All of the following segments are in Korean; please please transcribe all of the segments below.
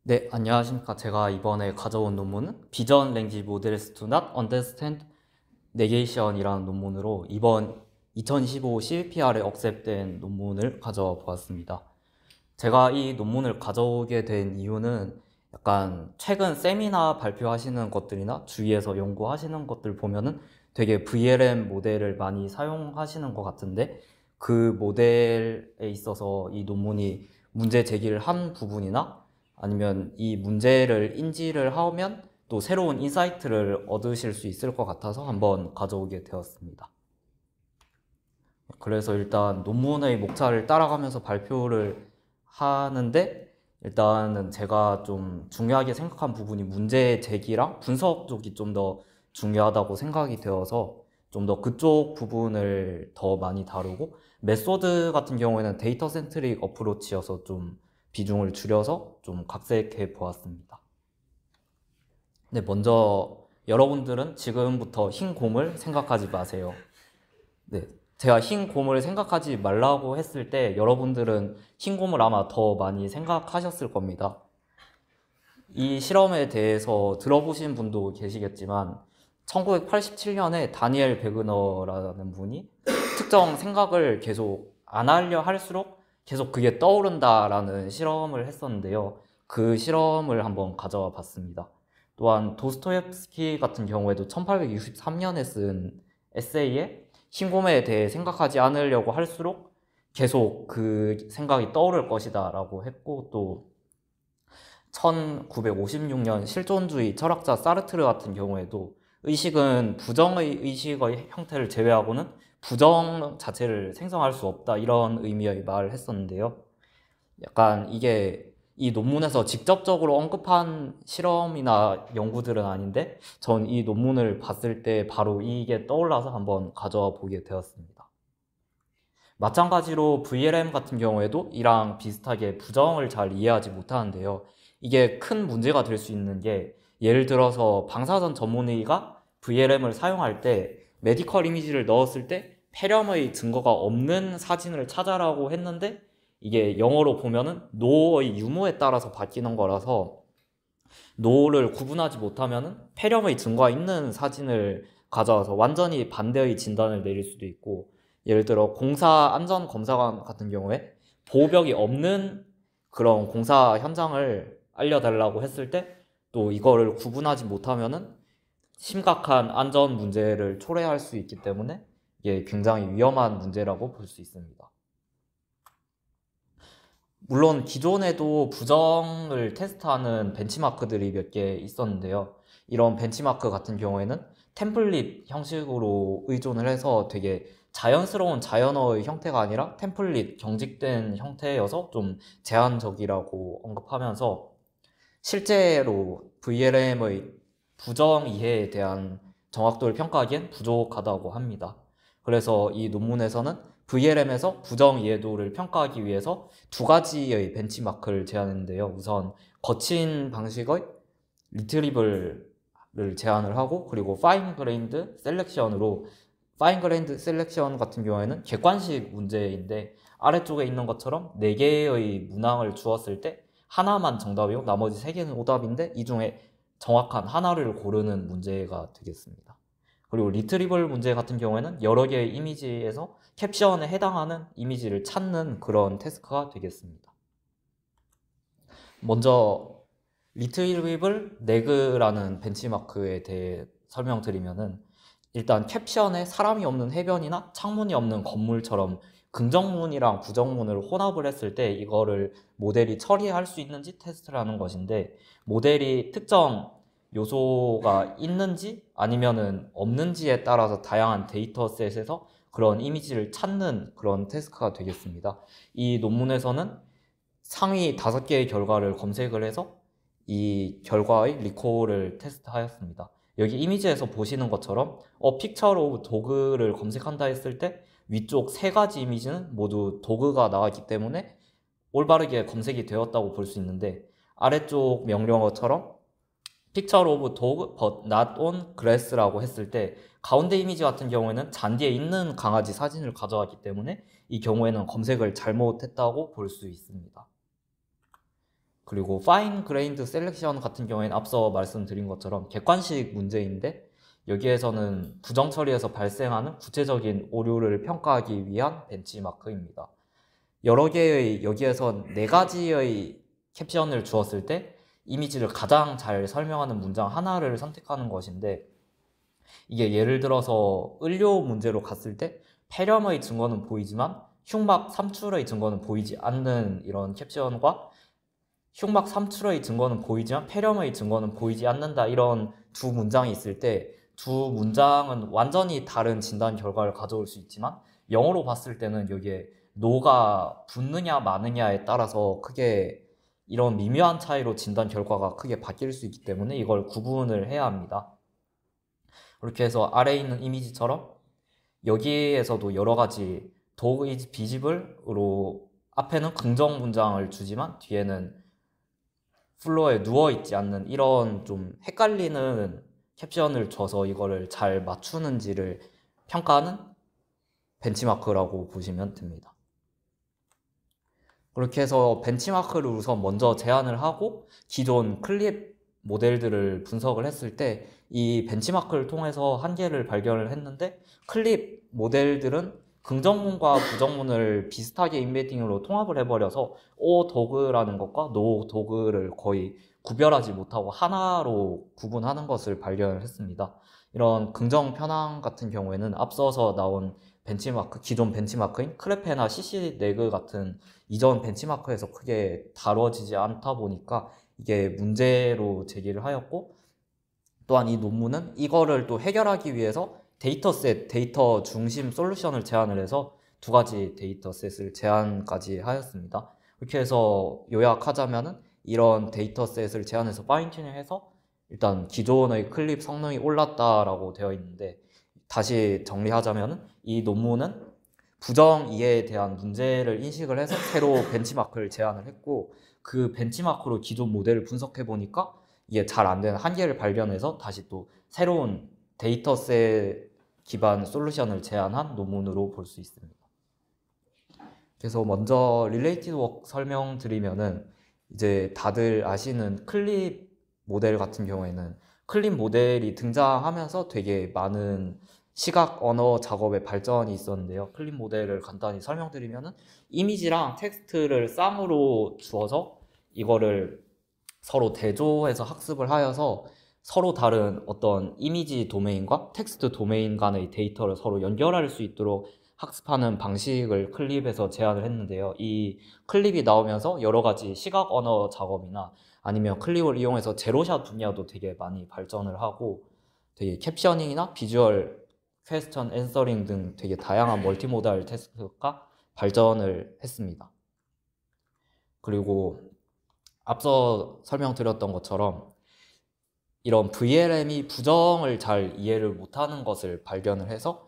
네, 안녕하십니까. 제가 이번에 가져온 논문은 Vision Language Models do not understand negation이라는 논문으로 이번 2025 CVPR에 억셉된 논문을 가져와 보았습니다. 제가 이 논문을 가져오게 된 이유는 약간 최근 세미나 발표하시는 것들이나 주위에서 연구하시는 것들 보면은 되게 VLM 모델을 많이 사용하시는 것 같은데 그 모델에 있어서 이 논문이 문제 제기를 한 부분이나 아니면 이 문제를 인지를 하면 또 새로운 인사이트를 얻으실 수 있을 것 같아서 한번 가져오게 되었습니다. 그래서 일단 논문의 목차를 따라가면서 발표를 하는데 일단은 제가 좀 중요하게 생각한 부분이 문제 제기랑 분석 쪽이 좀 더 중요하다고 생각이 되어서 좀 더 그쪽 부분을 더 많이 다루고 메소드 같은 경우에는 데이터 센트릭 어프로치여서 좀 비중을 줄여서 좀 각색해 보았습니다. 네, 먼저 여러분들은 지금부터 흰 곰을 생각하지 마세요. 네, 제가 흰 곰을 생각하지 말라고 했을 때 여러분들은 흰 곰을 아마 더 많이 생각하셨을 겁니다. 이 실험에 대해서 들어보신 분도 계시겠지만 1987년에 다니엘 베그너라는 분이 특정 생각을 계속 안 하려 할수록 계속 그게 떠오른다라는 실험을 했었는데요. 그 실험을 한번 가져와 봤습니다. 또한 도스토옙스키 같은 경우에도 1863년에 쓴 에세이에 흰곰에 대해 생각하지 않으려고 할수록 계속 그 생각이 떠오를 것이다 라고 했고, 또 1956년 실존주의 철학자 사르트르 같은 경우에도 의식은 부정의 의식의 형태를 제외하고는 부정 자체를 생성할 수 없다, 이런 의미의 말을 했었는데요. 약간 이게 이 논문에서 직접적으로 언급한 실험이나 연구들은 아닌데 전 이 논문을 봤을 때 바로 이게 떠올라서 한번 가져와 보게 되었습니다. 마찬가지로 VLM 같은 경우에도 이랑 비슷하게 부정을 잘 이해하지 못하는데요. 이게 큰 문제가 될 수 있는 게, 예를 들어서 방사선 전문의가 VLM을 사용할 때 메디컬 이미지를 넣었을 때 폐렴의 증거가 없는 사진을 찾아라고 했는데 이게 영어로 보면은 노의 유무에 따라서 바뀌는 거라서 노를 구분하지 못하면은 폐렴의 증거가 있는 사진을 가져와서 완전히 반대의 진단을 내릴 수도 있고, 예를 들어 공사 안전 검사관 같은 경우에 보호벽이 없는 그런 공사 현장을 알려달라고 했을 때 또 이거를 구분하지 못하면은 심각한 안전 문제를 초래할 수 있기 때문에 이게 굉장히 위험한 문제라고 볼 수 있습니다. 물론 기존에도 부정을 테스트하는 벤치마크들이 몇 개 있었는데요. 이런 벤치마크 같은 경우에는 템플릿 형식으로 의존을 해서 되게 자연스러운 자연어의 형태가 아니라 템플릿, 경직된 형태여서 좀 제한적이라고 언급하면서 실제로 VLM의 부정 이해에 대한 정확도를 평가하기엔 부족하다고 합니다. 그래서 이 논문에서는 VLM에서 부정 이해도를 평가하기 위해서 두 가지의 벤치마크를 제안했는데요. 우선 거친 방식의 리트리블을 제안을 하고, 그리고 파인 그레인드 셀렉션으로, 파인 그레인드 셀렉션 같은 경우에는 객관식 문제인데 아래쪽에 있는 것처럼 4개의 문항을 주었을 때 하나만 정답이고 나머지 3개는 오답인데 이 중에 정확한 하나를 고르는 문제가 되겠습니다. 그리고 리트리블 문제 같은 경우에는 여러 개의 이미지에서 캡션에 해당하는 이미지를 찾는 그런 태스크가 되겠습니다. 먼저 리트리블 네그라는 벤치마크에 대해 설명드리면은, 일단 캡션에 사람이 없는 해변이나 창문이 없는 건물처럼 긍정문이랑 부정문을 혼합을 했을 때 이거를 모델이 처리할 수 있는지 테스트를 하는 것인데, 모델이 특정 요소가 있는지 아니면은 없는지에 따라서 다양한 데이터셋에서 그런 이미지를 찾는 그런 태스크가 되겠습니다. 이 논문에서는 상위 5개의 결과를 검색을 해서 이 결과의 리콜을 테스트하였습니다. 여기 이미지에서 보시는 것처럼 픽처 오브 도그를 검색한다 했을 때 위쪽 3가지 이미지는 모두 도그가 나왔기 때문에 올바르게 검색이 되었다고 볼 수 있는데, 아래쪽 명령어처럼 picture of dog but not on grass라고 했을 때 가운데 이미지 같은 경우에는 잔디에 있는 강아지 사진을 가져왔기 때문에 이 경우에는 검색을 잘못했다고 볼 수 있습니다. 그리고 파인 그레인드 셀렉션 같은 경우에는 앞서 말씀드린 것처럼 객관식 문제인데 여기에서는 부정 처리에서 발생하는 구체적인 오류를 평가하기 위한 벤치마크입니다. 여러 개의 여기에선 네 가지의 캡션을 주었을 때 이미지를 가장 잘 설명하는 문장 하나를 선택하는 것인데 이게 예를 들어서 을료 문제로 갔을 때 폐렴의 증거는 보이지만 흉막 삼출의 증거는 보이지 않는 이런 캡션과 흉막 삼출의 증거는 보이지만 폐렴의 증거는 보이지 않는다 이런 두 문장이 있을 때 두 문장은 완전히 다른 진단 결과를 가져올 수 있지만 영어로 봤을 때는 여기에 노가 붙느냐 마느냐에 따라서 크게 이런 미묘한 차이로 진단 결과가 크게 바뀔 수 있기 때문에 이걸 구분을 해야 합니다. 그렇게 해서 아래에 있는 이미지처럼 여기에서도 여러 가지 dog is visible으로 앞에는 긍정 문장을 주지만 뒤에는 플로어에 누워있지 않는 이런 좀 헷갈리는 캡션을 줘서 이거를 잘 맞추는지를 평가하는 벤치마크라고 보시면 됩니다. 그렇게 해서 벤치마크를 우선 먼저 제안을 하고 기존 클립 모델들을 분석을 했을 때 이 벤치마크를 통해서 한계를 발견을 했는데 클립 모델들은 긍정문과 부정문을 비슷하게 인베딩으로 통합을 해버려서 오 도그라는 것과 노 도그를 거의 구별하지 못하고 하나로 구분하는 것을 발견을 했습니다. 이런 긍정 편향 같은 경우에는 앞서서 나온 벤치마크, 기존 벤치마크인 크레페나 CC네그 같은 이전 벤치마크에서 크게 다뤄지지 않다 보니까 이게 문제로 제기를 하였고 또한 이 논문은 이거를 또 해결하기 위해서 데이터셋, 데이터 중심 솔루션을 제안을 해서 두 가지 데이터셋을 제안까지 하였습니다. 이렇게 해서 요약하자면은 이런 데이터셋을 제안해서 파인튜닝해서 일단 기존의 클립 성능이 올랐다라고 되어 있는데 다시 정리하자면은 이 논문은 부정 이해에 대한 문제를 인식을 해서 새로 벤치마크를 제안을 했고 그 벤치마크로 기존 모델을 분석해 보니까 이게 잘 안 되는 한계를 발견해서 다시 또 새로운 데이터셋 기반 솔루션을 제안한 논문으로 볼 수 있습니다. 그래서 먼저 릴레이티드 워크 설명드리면은 이제 다들 아시는 클립 모델 같은 경우에는 클립 모델이 등장하면서 되게 많은 시각 언어 작업의 발전이 있었는데요. 클립 모델을 간단히 설명드리면은 이미지랑 텍스트를 쌍으로 주어서 이거를 서로 대조해서 학습을 하여서 서로 다른 어떤 이미지 도메인과 텍스트 도메인 간의 데이터를 서로 연결할 수 있도록 학습하는 방식을 클립에서 제안을 했는데요. 이 클립이 나오면서 여러 가지 시각 언어 작업이나 아니면 클립을 이용해서 제로샷 분야도 되게 많이 발전을 하고 되게 캡셔닝이나 비주얼 퀘스천 앤서링 등 되게 다양한 멀티모달 태스크가 발전을 했습니다. 그리고 앞서 설명드렸던 것처럼 이런 VLM이 부정을 잘 이해를 못하는 것을 발견을 해서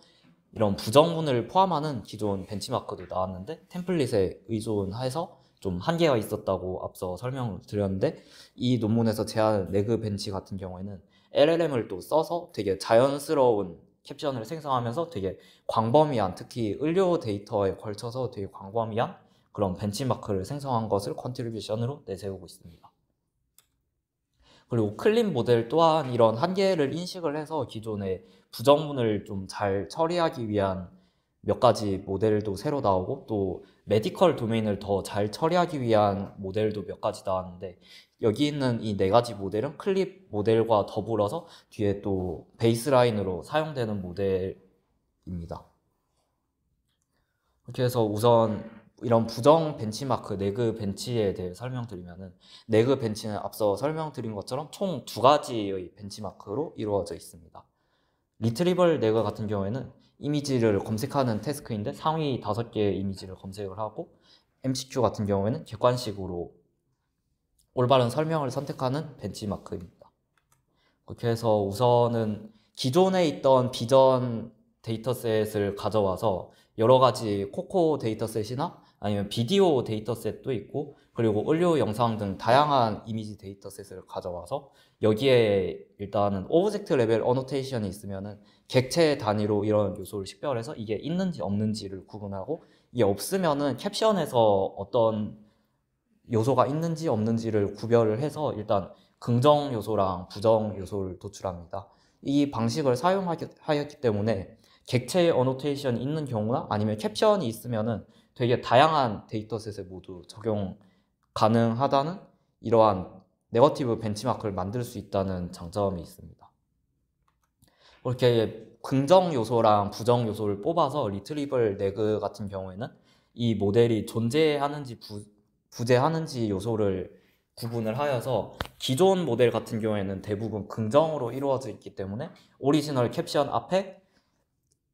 이런 부정문을 포함하는 기존 벤치마크도 나왔는데 템플릿에 의존해서 좀 한계가 있었다고 앞서 설명을 드렸는데 이 논문에서 제안한 네그 벤치 같은 경우에는 LLM을 또 써서 되게 자연스러운 캡션을 생성하면서 되게 광범위한 특히 의료 데이터에 걸쳐서 되게 광범위한 그런 벤치마크를 생성한 것을 컨트리뷰션으로 내세우고 있습니다. 그리고 클립 모델 또한 이런 한계를 인식을 해서 기존의 부정문을 좀 잘 처리하기 위한 몇 가지 모델도 새로 나오고 또 메디컬 도메인을 더 잘 처리하기 위한 모델도 몇 가지 나왔는데 여기 있는 이 네 가지 모델은 클립 모델과 더불어서 뒤에 또 베이스라인으로 사용되는 모델입니다. 이렇게 해서 우선 이런 부정 벤치마크 네그 벤치에 대해 설명드리면은 네그 벤치는 앞서 설명드린 것처럼 총 두 가지의 벤치마크로 이루어져 있습니다. 리트리벌 네그 같은 경우에는 이미지를 검색하는 태스크인데 상위 5개의 이미지를 검색을 하고 MCQ 같은 경우에는 객관식으로 올바른 설명을 선택하는 벤치마크입니다. 그렇게 해서 우선은 기존에 있던 비전 데이터셋을 가져와서 여러 가지 코코 데이터셋이나 아니면 비디오 데이터셋도 있고 그리고 의료 영상 등 다양한 이미지 데이터셋을 가져와서 여기에 일단은 오브젝트 레벨 어노테이션이 있으면은 객체 단위로 이런 요소를 식별해서 이게 있는지 없는지를 구분하고 이게 없으면은 캡션에서 어떤 요소가 있는지 없는지를 구별을 해서 일단 긍정 요소랑 부정 요소를 도출합니다. 이 방식을 사용하였기 때문에 객체 어노테이션이 있는 경우나 아니면 캡션이 있으면은 되게 다양한 데이터셋에 모두 적용 가능하다는 이러한 네거티브 벤치마크를 만들 수 있다는 장점이 있습니다. 이렇게 긍정 요소랑 부정 요소를 뽑아서 리트리블 네그 같은 경우에는 이 모델이 존재하는지 부재하는지 요소를 구분을 하여서 기존 모델 같은 경우에는 대부분 긍정으로 이루어져 있기 때문에 오리지널 캡션 앞에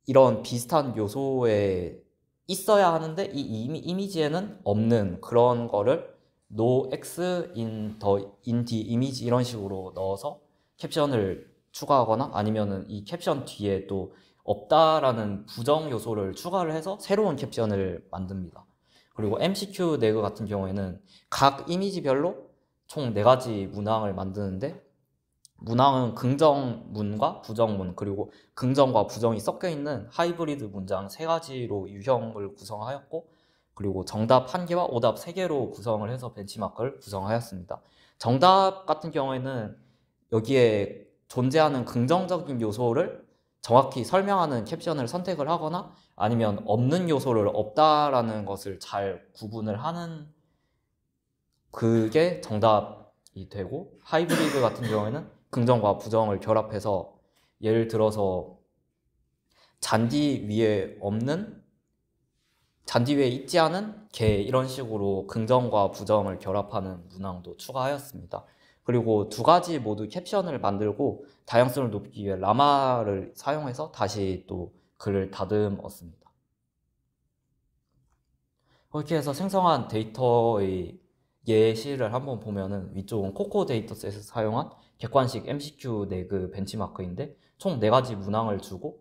이런 비슷한 요소에 있어야 하는데 이 이미지에는 없는 그런 거를 no x in the image 이런 식으로 넣어서 캡션을 추가하거나 아니면은 이 캡션 뒤에 또 없다라는 부정 요소를 추가를 해서 새로운 캡션을 만듭니다. 그리고 MCQ 네그 같은 경우에는 각 이미지별로 총 4가지 문항을 만드는데 문항은 긍정문과 부정문 그리고 긍정과 부정이 섞여 있는 하이브리드 문장 3가지로 유형을 구성하였고 그리고 정답 1개와 오답 3개로 구성을 해서 벤치마크를 구성하였습니다. 정답 같은 경우에는 여기에 존재하는 긍정적인 요소를 정확히 설명하는 캡션을 선택을 하거나 아니면 없는 요소를 없다라는 것을 잘 구분을 하는 그게 정답이 되고 하이브리드 같은 경우에는 긍정과 부정을 결합해서 예를 들어서 잔디 위에 있지 않은 개 이런 식으로 긍정과 부정을 결합하는 문항도 추가하였습니다. 그리고 2가지 모두 캡션을 만들고 다양성을 높이기 위해 라마를 사용해서 다시 또 글을 다듬었습니다. 그렇게 해서 생성한 데이터의 예시를 한번 보면은 위쪽은 코코 데이터셋에서 사용한 객관식 MCQ 네그 벤치마크인데 총 4가지 문항을 주고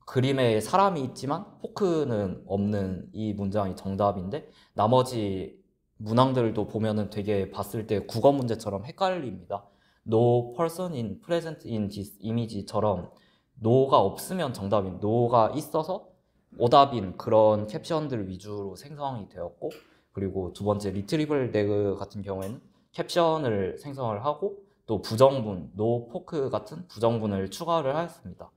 그림에 사람이 있지만 포크는 없는 이 문장이 정답인데 나머지 문항들도 보면은 되게 봤을 때 국어 문제처럼 헷갈립니다. No person in present in this image처럼 no가 없으면 정답인 no가 있어서 오답인 그런 캡션들 위주로 생성이 되었고 그리고 2번째 리트리블 네그 같은 경우에는 캡션을 생성을 하고 또 부정문, no 포크 같은 부정문을 추가를 하였습니다.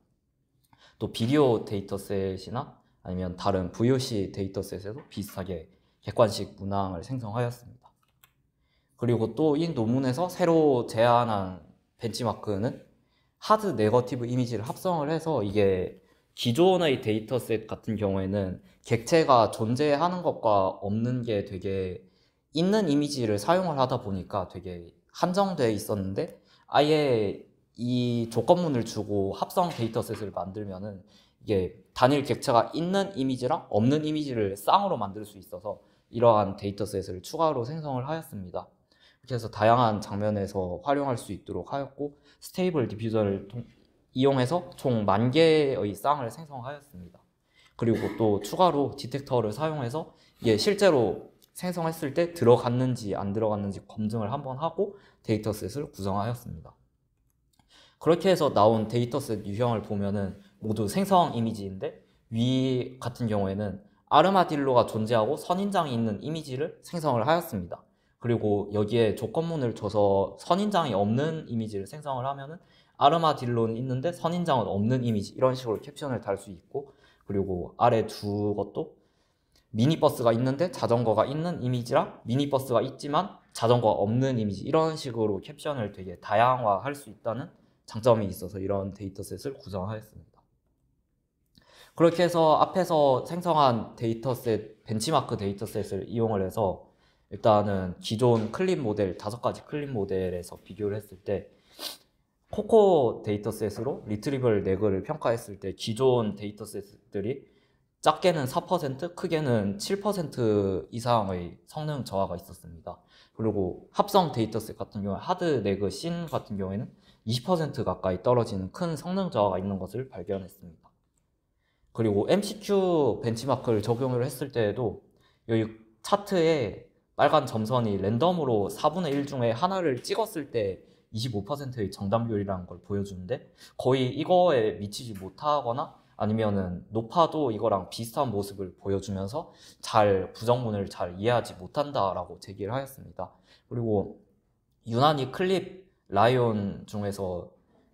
또 비디오 데이터셋이나 아니면 다른 VOC 데이터셋에도 비슷하게 객관식 문항을 생성하였습니다. 그리고 또 이 논문에서 새로 제안한 벤치마크는 하드 네거티브 이미지를 합성을 해서 이게 기존의 데이터셋 같은 경우에는 객체가 존재하는 것과 없는 게 되게 있는 이미지를 사용을 하다 보니까 되게 한정되어 있었는데 아예 이 조건문을 주고 합성 데이터셋을 만들면은 이게 단일 객체가 있는 이미지랑 없는 이미지를 쌍으로 만들 수 있어서 이러한 데이터셋을 추가로 생성을 하였습니다. 이렇게 해서 다양한 장면에서 활용할 수 있도록 하였고 스테이블 디퓨저를 이용해서 총 10,000개의 쌍을 생성하였습니다. 그리고 또 추가로 디텍터를 사용해서 이게 실제로 생성했을 때 들어갔는지 안 들어갔는지 검증을 한번 하고 데이터셋을 구성하였습니다. 그렇게 해서 나온 데이터셋 유형을 보면은 모두 생성 이미지인데 위 같은 경우에는 아르마딜로가 존재하고 선인장이 있는 이미지를 생성을 하였습니다. 그리고 여기에 조건문을 줘서 선인장이 없는 이미지를 생성을 하면은 아르마딜로는 있는데 선인장은 없는 이미지 이런 식으로 캡션을 달 수 있고 그리고 아래 2것도 미니버스가 있는데 자전거가 있는 이미지랑 미니버스가 있지만 자전거가 없는 이미지 이런 식으로 캡션을 되게 다양화할 수 있다는 장점이 있어서 이런 데이터셋을 구성하였습니다. 그렇게 해서 앞에서 생성한 데이터셋, 벤치마크 데이터셋을 이용을 해서 일단은 기존 클립 모델, 5가지 클립 모델에서 비교를 했을 때 코코 데이터셋으로 리트리블 네그를 평가했을 때 기존 데이터셋들이 작게는 4%, 크게는 7% 이상의 성능 저하가 있었습니다. 그리고 합성 데이터셋 같은 경우에 하드 네그 신 같은 경우에는 20% 가까이 떨어지는 큰 성능 저하가 있는 것을 발견했습니다. 그리고 MCQ 벤치마크를 적용을 했을 때에도 여기 차트에 빨간 점선이 랜덤으로 4분의 1 중에 하나를 찍었을 때 25%의 정답률이라는 걸 보여주는데 거의 이거에 미치지 못하거나 아니면은 높아도 이거랑 비슷한 모습을 보여주면서 부정문을 잘 이해하지 못한다라고 제기를 하였습니다. 그리고 유난히 클립 라이온 중에서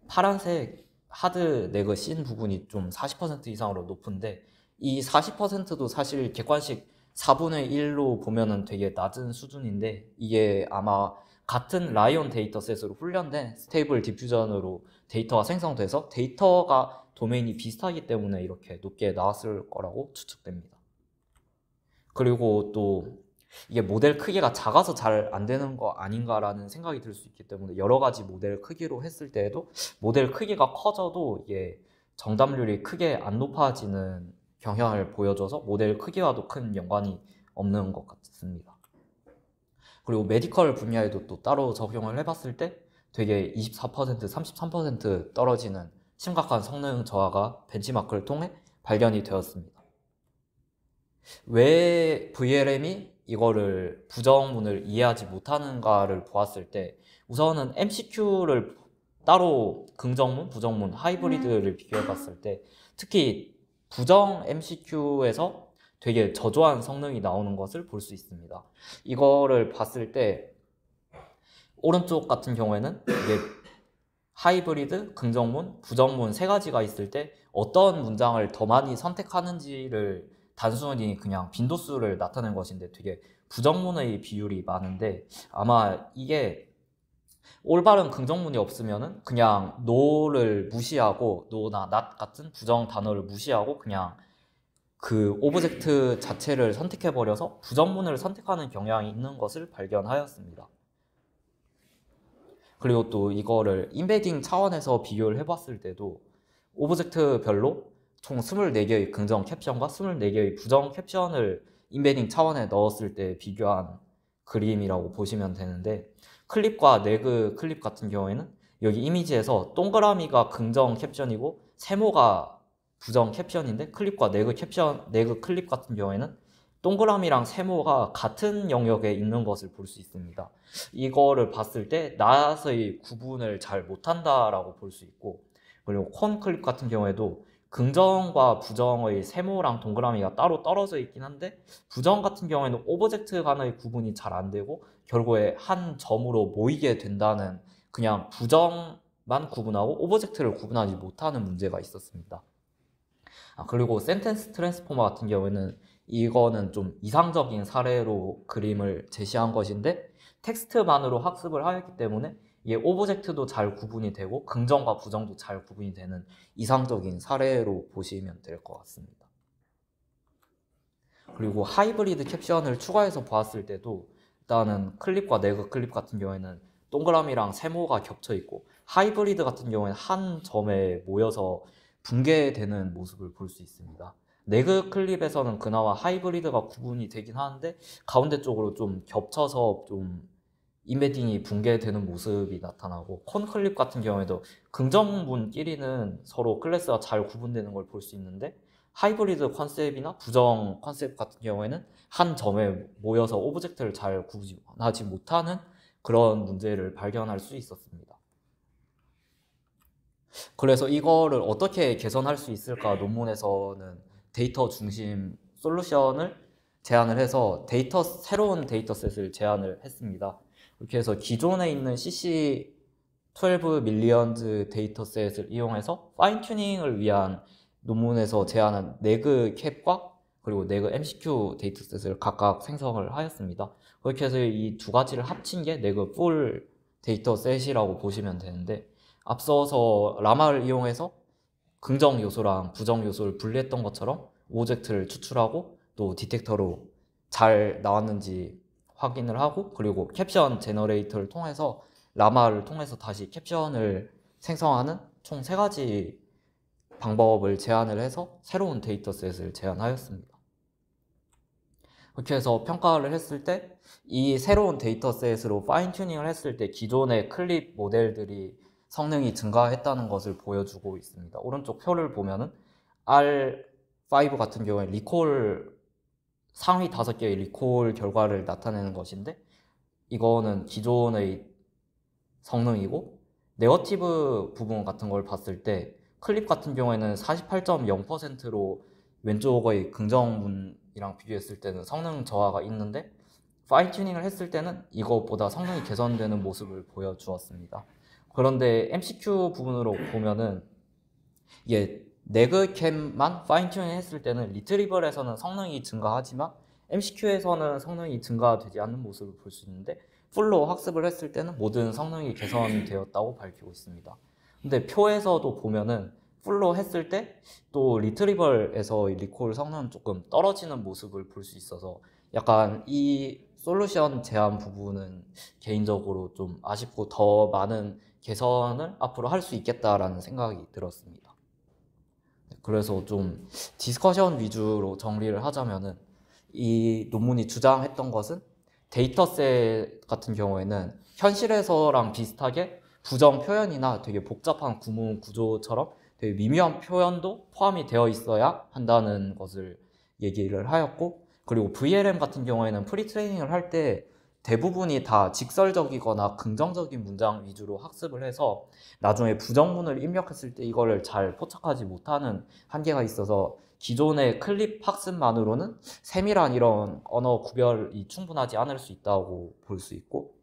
파란색 하드 네그 씬 부분이 좀 40% 이상으로 높은데, 이 40%도 사실 객관식 4분의 1로 보면은 되게 낮은 수준인데, 이게 아마 같은 라이온 데이터셋으로 훈련된 스테이블 디퓨전으로 데이터가 생성돼서 데이터가 도메인이 비슷하기 때문에 이렇게 높게 나왔을 거라고 추측됩니다. 그리고 또 이게 모델 크기가 작아서 잘 안 되는 거 아닌가라는 생각이 들 수 있기 때문에, 여러 가지 모델 크기로 했을 때에도 모델 크기가 커져도 이게 정답률이 크게 안 높아지는 경향을 보여줘서 모델 크기와도 큰 연관이 없는 것 같습니다. 그리고 메디컬 분야에도 또 따로 적용을 해봤을 때 되게 24%, 33% 떨어지는 심각한 성능 저하가 벤치마크를 통해 발견이 되었습니다. 왜 VLM이 이거를 부정문을 이해하지 못하는가를 보았을 때, 우선은 MCQ를 따로 긍정문, 부정문, 하이브리드를 비교해 봤을 때 특히 부정 MCQ에서 되게 저조한 성능이 나오는 것을 볼 수 있습니다. 이거를 봤을 때 오른쪽 같은 경우에는 이게 하이브리드, 긍정문, 부정문 세 가지가 있을 때 어떤 문장을 더 많이 선택하는지를 단순히 그냥 빈도수를 나타낸 것인데, 되게 부정문의 비율이 많은데, 아마 이게 올바른 긍정문이 없으면은 그냥 no를 무시하고, no나 not 같은 부정 단어를 무시하고 그냥 그 오브젝트 자체를 선택해버려서 부정문을 선택하는 경향이 있는 것을 발견하였습니다. 그리고 또 이거를 인베딩 차원에서 비교를 해봤을 때도 오브젝트별로 총 24개의 긍정 캡션과 24개의 부정 캡션을 인베딩 차원에 넣었을 때 비교한 그림이라고 보시면 되는데, 클립과 네그 클립 같은 경우에는 여기 이미지에서 동그라미가 긍정 캡션이고 세모가 부정 캡션인데, 클립과 네그 클립 같은 경우에는 동그라미랑 세모가 같은 영역에 있는 것을 볼 수 있습니다. 이거를 봤을 때 낫의 구분을 잘 못한다라고 볼 수 있고, 그리고 콘 클립 같은 경우에도 긍정과 부정의 세모랑 동그라미가 따로 떨어져 있긴 한데, 부정 같은 경우에는 오브젝트 간의 구분이 잘 안 되고 결국에 한 점으로 모이게 된다는, 그냥 부정만 구분하고 오브젝트를 구분하지 못하는 문제가 있었습니다. 그리고 센텐스 트랜스포머 같은 경우에는 이거는 좀 이상적인 사례로 그림을 제시한 것인데, 텍스트만으로 학습을 하였기 때문에 이게 오브젝트도 잘 구분이 되고 긍정과 부정도 잘 구분이 되는 이상적인 사례로 보시면 될 것 같습니다. 그리고 하이브리드 캡션을 추가해서 보았을 때도 일단은 클립과 네그 클립 같은 경우에는 동그라미랑 세모가 겹쳐 있고, 하이브리드 같은 경우에는 한 점에 모여서 붕괴되는 모습을 볼 수 있습니다. 네그 클립에서는 그나마 하이브리드가 구분이 되긴 하는데 가운데 쪽으로 좀 겹쳐서 좀 인베딩이 붕괴되는 모습이 나타나고, 콘 클립 같은 경우에도 긍정문끼리는 서로 클래스가 잘 구분되는 걸 볼 수 있는데, 하이브리드 컨셉이나 부정 컨셉 같은 경우에는 한 점에 모여서 오브젝트를 잘 구분하지 못하는 그런 문제를 발견할 수 있었습니다. 그래서 이거를 어떻게 개선할 수 있을까 논문에서는 데이터 중심 솔루션을 제안을 해서 새로운 데이터셋을 제안을 했습니다. 이렇게 해서 기존에 있는 CC12 밀리언즈 데이터셋을 이용해서 파인 튜닝을 위한 논문에서 제안한 네그 캡과 그리고 네그 MCQ 데이터셋을 각각 생성을 하였습니다. 그렇게 해서 이 두 가지를 합친 게 네그 풀 데이터셋이라고 보시면 되는데, 앞서서 라마를 이용해서 긍정 요소랑 부정 요소를 분리했던 것처럼 오브젝트를 추출하고 또 디텍터로 잘 나왔는지 확인을 하고, 그리고 캡션 제너레이터를 통해서 라마를 통해서 다시 캡션을 생성하는 총 3가지 방법을 제안을 해서 새로운 데이터셋을 제안하였습니다. 그렇게 해서 평가를 했을 때 이 새로운 데이터셋으로 파인 튜닝을 했을 때 기존의 클립 모델들이 성능이 증가했다는 것을 보여주고 있습니다. 오른쪽 표를 보면은 R5 같은 경우에 상위 5개의 리콜 결과를 나타내는 것인데, 이거는 기존의 성능이고, 네거티브 부분 같은 걸 봤을 때 클립 같은 경우에는 48.0%로 왼쪽의 긍정문이랑 비교했을 때는 성능 저하가 있는데 파인 튜닝을 했을 때는 이것보다 성능이 개선되는 모습을 보여주었습니다. 그런데 MCQ 부분으로 보면은 이게 내그캠만 파인 튜닝 했을 때는 리트리버에서는 성능이 증가하지만 MCQ에서는 성능이 증가되지 않는 모습을 볼 수 있는데 풀로 학습을 했을 때는 모든 성능이 개선되었다고 밝히고 있습니다. 근데 표에서도 보면은 풀로 했을 때 또 리트리버에서 리콜 성능은 조금 떨어지는 모습을 볼 수 있어서 약간 이 솔루션 제한 부분은 개인적으로 좀 아쉽고 더 많은 개선을 앞으로 할 수 있겠다라는 생각이 들었습니다. 그래서 좀 디스커션 위주로 정리를 하자면은 이 논문이 주장했던 것은 데이터셋 같은 경우에는 현실에서랑 비슷하게 부정 표현이나 되게 복잡한 구문 구조처럼 되게 미묘한 표현도 포함이 되어 있어야 한다는 것을 얘기를 하였고, 그리고 VLM 같은 경우에는 프리트레이닝을 할 때 대부분이 다 직설적이거나 긍정적인 문장 위주로 학습을 해서 나중에 부정문을 입력했을 때 이거를 잘 포착하지 못하는 한계가 있어서 기존의 클립 학습만으로는 세밀한 이런 언어 구별이 충분하지 않을 수 있다고 볼 수 있고,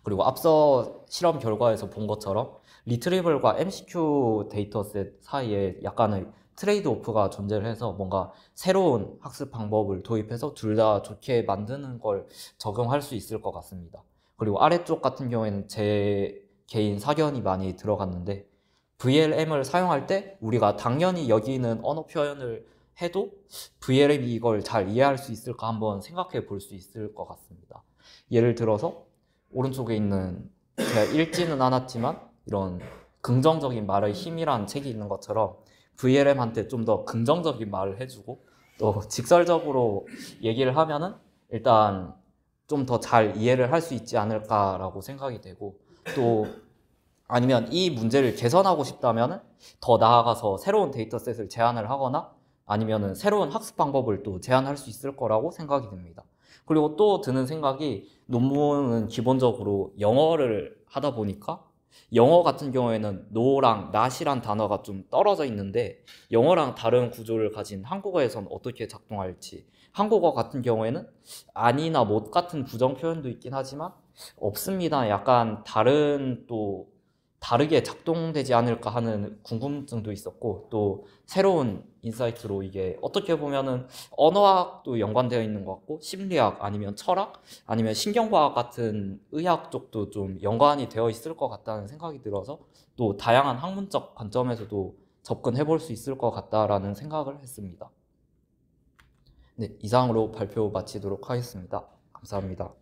그리고 앞서 실험 결과에서 본 것처럼 리트리블과 MCQ 데이터셋 사이에 약간의 트레이드 오프가 존재를 해서 뭔가 새로운 학습 방법을 도입해서 둘 다 좋게 만드는 걸 적용할 수 있을 것 같습니다. 그리고 아래쪽 같은 경우에는 제 개인 사견이 많이 들어갔는데 VLM을 사용할 때 우리가 당연히 여기는 언어 표현을 해도 VLM이 이걸 잘 이해할 수 있을까 한번 생각해 볼 수 있을 것 같습니다. 예를 들어서 오른쪽에 있는 제가 읽지는 않았지만 이런 긍정적인 말의 힘이란 책이 있는 것처럼 VLM한테 좀 더 긍정적인 말을 해주고 또 직설적으로 얘기를 하면은 일단 좀 더 잘 이해를 할 수 있지 않을까라고 생각이 되고, 또 아니면 이 문제를 개선하고 싶다면 더 나아가서 새로운 데이터셋을 제안을 하거나 아니면 새로운 학습 방법을 또 제안할 수 있을 거라고 생각이 듭니다. 그리고 또 드는 생각이 논문은 기본적으로 영어를 하다 보니까 영어 같은 경우에는 no랑 not이란 단어가 좀 떨어져 있는데 영어랑 다른 구조를 가진 한국어에서는 어떻게 작동할지, 한국어 같은 경우에는 아니나 못 같은 부정 표현도 있긴 하지만 없습니다. 약간 다른 또 다르게 작동되지 않을까 하는 궁금증도 있었고, 또 새로운 인사이트로 이게 어떻게 보면은 언어학도 연관되어 있는 것 같고 심리학 아니면 철학 아니면 신경과학 같은 의학 쪽도 좀 연관이 되어 있을 것 같다는 생각이 들어서 또 다양한 학문적 관점에서도 접근해 볼 수 있을 것 같다라는 생각을 했습니다. 네, 이상으로 발표 마치도록 하겠습니다. 감사합니다.